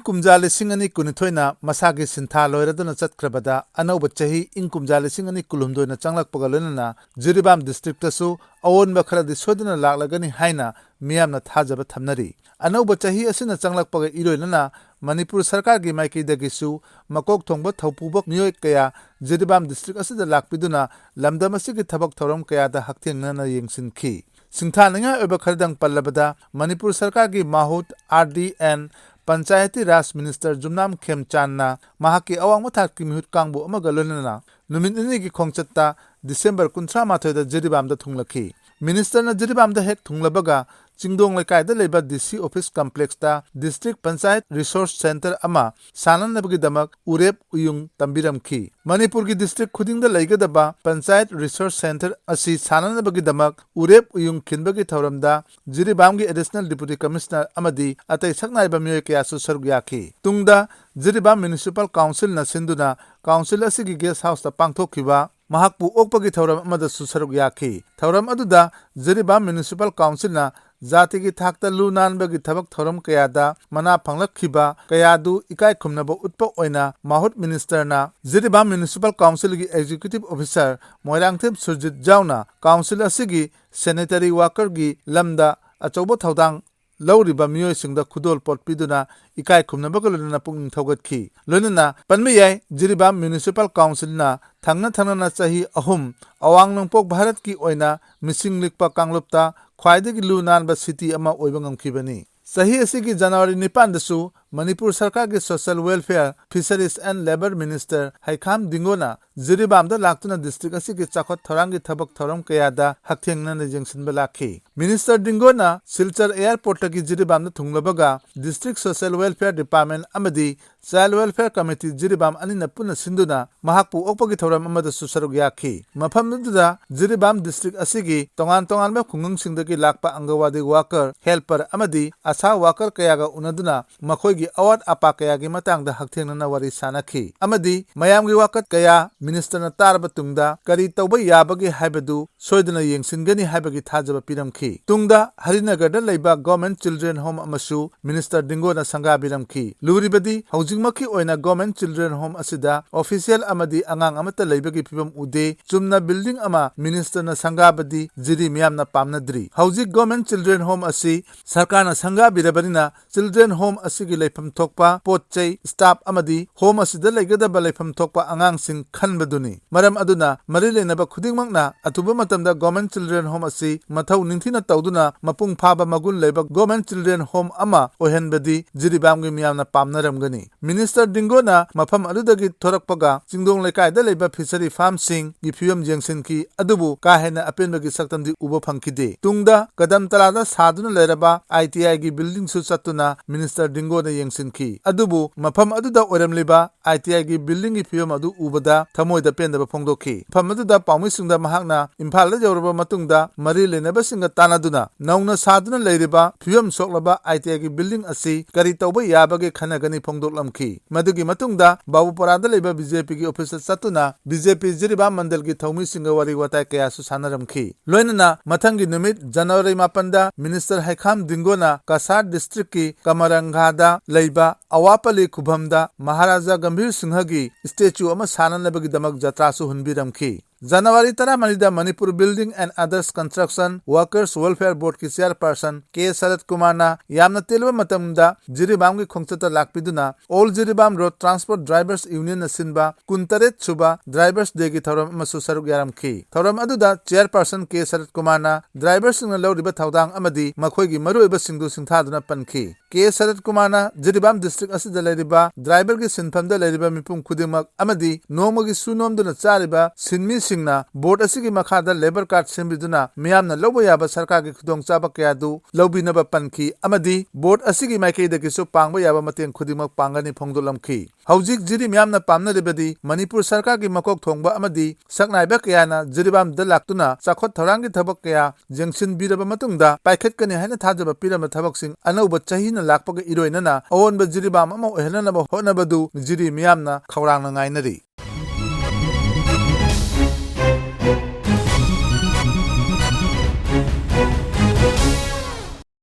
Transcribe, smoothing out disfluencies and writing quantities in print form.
कुमजा लिसिंग अनि कुनिथोइना मसागे सिंथा लोइरदुना चतख्रबदा अनौब चही इंग कुमजा लिसिंग अनि कुलुमदोइना चंगलकपगा लोइनना जिरीबाम डिस्ट्रिक्टसु अवोनबा खरदि सोदना लागलगनि हाइना मियामना थाजबा थमनरी अनौब चही असिना चंगलकपगा इरोइनना मणिपुर सरकार की माइकैदगिसु मकोक थोंबा थौपुबक मियोय कया जिरीबाम डिस्ट्रिक्ट असिदा लाकपिदुना लमदम असिगी थबक थौरम कयादा हक्थेंगना येंगसिनखी सिंथानिंगा ओबा खरदंग पल्लबदा मणिपुर सरकार की माहुत RDN पंचायती राज मिनिस्टर जुमनाम खेमचानना महाकी अवांग मथाकी मिहुत कांगबो अमगा लोइनना नुमित निगी खोंगचत्ता डिसेंबर 19 दा जिरीबामदा थुंगलखी मिनिस्टरना जिरीबामदा हेक थुंगलबगा चिंगदोंग लेकायदा लेबा DC ऑफिस कॉम्प्लेक्स ता डिस्ट्रिक्ट पंचायत रिसोर्स सेंटर अमा साननबगी दमक उरेप उयुंग तंबिरमखी मणिपुर की डिस्ट्रिक्ट खुदिंगदा लेगदबा पंचायत रिसोर्स सेंटर असी साननबगी दमक उरेप उयुंग खिनबगी थौरमदा जिरीबामगी एडिशनल डिप्यूटी कमिश्नर अमदी अतै सकनाइबा मियोय कयासु सरुग याखी तुंगदा जिरीबाम म्युनिसिपल काउंसिल न सिंधुना काउंसिल असिगी गेस्ट हाउस ता पांगथोखिबा महाकपु ओकपगी थौरम अमदसु सरुग याखी थौरम अदुदा जिरीबाम म्युनिसिपल काउंसिल न जाति की थाकता लू नानबगी थबक थौरम कयादा मना फंगलखिबा कयादु इकाय खुमनबो उत्प ओइना माहुत मिनिस्टरना जिरीबाम म्युनिसिपल काउंसिल की एग्जीक्यूटिव ऑफिसर मोइरांगथेम सुरजित जाउना काउंसिल असिगी सैनिटरी वर्कर की लमदा अचौबो थौदांग लौरिबा मियोयसिंगदा खुदोल पोट पिदुना इकाय खुमनबगा लोइनना पुंग थौगतखी लोइनना पनमे याय जिरीबाम म्युनिसिपल काउंसिलना थंगना चही अहुम अवांग नोंपोक भारत की ओइना मिसिंग लिकपा कांगलुपता ख्वाइदगी लू नानबा सिटी अमा ओइबा ngamkhibani सही असिगी जनवरी 9 दसु मणिपुर सरकार के social welfare fisheries and labour minister Haikham दिंगोना जिरीबामदा लाक्तुना डिस्ट्रिक्ट असिगी चाखत थौरांगी थबक थौरम कयादा हक्थेंगना जेंगसिनबा लाखी मिनिस्टर दिंगोना सिलचर एयरपोर्ट की जिरीबामदा थुंगलबगा डिस्ट्रिक्ट सोशल वेलफेयर डिपार्टमेंट अमदी चाइल्ड वेलफेयर कमिटी जिरीबाम अनिना पुना सिंधुना महाकपु ओकपगी थौरम अमदा सुसरुग याखी मफमदुदा जिरीबाम डिस्ट्रिक्ट असिगी तोंगान तोंगानबा खुंगंगसिंगदगी लाकपा अंगवादी वर्कर हेल्पर अमदी आशा वर्कर कयागा उनदुना मखोयगी अवाद अपा कयागी मतंगदा हक्थेंगना वारी सानखी अमदी मयामगी वाकत कया मिनिस्टरना तारबा तुंगदा करी तौबा याबगी हाइबदु सोयदना येंगसिनगनी हाइबगी थाजबा पिरमखी तुंगदा हरिनगरदा लेबा गवर्नमेंट चिल्ड्रेन होम अमसु मिनिस्टर दिंगोना संगा बिरमखी लुरिबदी हौजिंगमखी ओइना गवर्नमेंट चिल्ड्रेन होम असिदा ऑफिशियल अमदी अंगांग अमता लेबगी फिबम उदे चुमना बिल्डिंग अमा मिनिस्टरना संगाबदी जिरी मियामना पामनद्री हौजिक गवर्नमेंट चिल्ड्रेन होम असि सरकारना संगा बिरबनिना चिल्ड्रेन होम असिगी लेफम थोकपा पोतचै स्टाफ अमदी होम असिदा लेगदबा लेफम थोकपा अंगांगसिंग खनबदुनी मरम अदुना मरि लेनबा खुदिंगमकना अथुबा मतमदा गवर्नमेंट चिल्ड्रेन होम असि मथौ निंथिना तौदुना मपुंग फाबा मगुन लेबा गवर्नमेंट चिल्ड्रेन होम अमा ओहेनबदी जिरीबामगी मियामना पामनरमगनी मिनिस्टर दिंगोना मफम अदुदगी थोरकपगा चिंगदोंग लेकायदा लेबा फिशरी फार्म सिंग गी फियम जेंगसिनकी अदुबु काहेना अपेनबगी सक्तमदी उबो फंखिदे तुंगदा कदम तलादा सादुना लेरबा ITI की बिल्डिंग सु चतुना मिनिस्टर दिंगोना येंगसिनखी अदुबु मफम अदुदा ओरमलिबा ITI की बिल्डिंग की फियम अदु उबदा थमोयदा पेंदबा फोंदोखी मफम अदुदा पाउमिसिंगदा महाकना इम्फालदा जौरबा मतुंगदा मरि लेनबा सिंगा तानादुना नौना सादुना लेरिबा फियम सोकलबा ITI की बिल्डिंग असि करी तौबा याबगे खनगनी फोंदोकलमखी मदुगी मतुंगदा बाबुपरादा लेबा BJP की ऑफिस चतुना BJP जिरीबाम मंडल की थौमी सिंगा वारी वाताय कयासु सानरमखी लोइनना मथंगी नुमित जनवरी 9 मिनिस्टर हाइखाम दिंगोना कासार डिस्ट्रिक्ट की कमरंगादा लेबा अवापली खुभमदा महाराजा गंभीर सिंह की स्टेच्यू अमा साननबगी दमक जत्रासु हुनबिरमखी जनवरी 13 Manipur building and others construction workers welfare board की चेयरपर्सन के शरद कुमारना यामना तेलबा मतमदा जिरीबाम की खोंगचता लाकपिदुना all Jiribam road transport drivers union सिनबा 29 सुबा ड्राइवर्स डे की थौरम अमसु Serug यारमखी थौरम अदुदा chairperson K Sharad कुमारना drivers सिंगना लौरिबा थौदांग अमदी मखोयगी मरुइबा सिंगदु सिंथादुना पनखी के शरद कुमारना जिरीबाम डिस्ट्रिक्ट असिदा लेरिबा ड्राइवर की सिनफमदा लेरिबा मिपुम खुदिमक अमदी नोमगी सुनोमदुना चारिबा सिनमी सिंगना बोर्ड असिगी मखादा लेबर कार्ड सेंबिदुना मियामना लौबा याबा सरकार की खुदोंचाबा कयादु लौबिनबा पनखी अमदी बोर्ड असिगी माइकैदगिसु पांगबा याबा मतेंग खुदिमक पांगनी फोंदोलमखी हौजिक जिरी मियामना पामनरिबदी मणिपुर सरकार की मकोक थोंगबा अमदी सकनाइबा कयाना जिरीबाम द लाक्तुना चाखोत थौरांगी थबक कया जेंगसिन बिरबा मतुंगदा पाइखतकनी हाइना थाजबा पिरम थबकसिंग अनौबा चहीना लाकपगा इरोइनना अवोनबा जिरीबाम अमा ओहेननबा होनबदु जिरी मियामना खौरांना ngainari।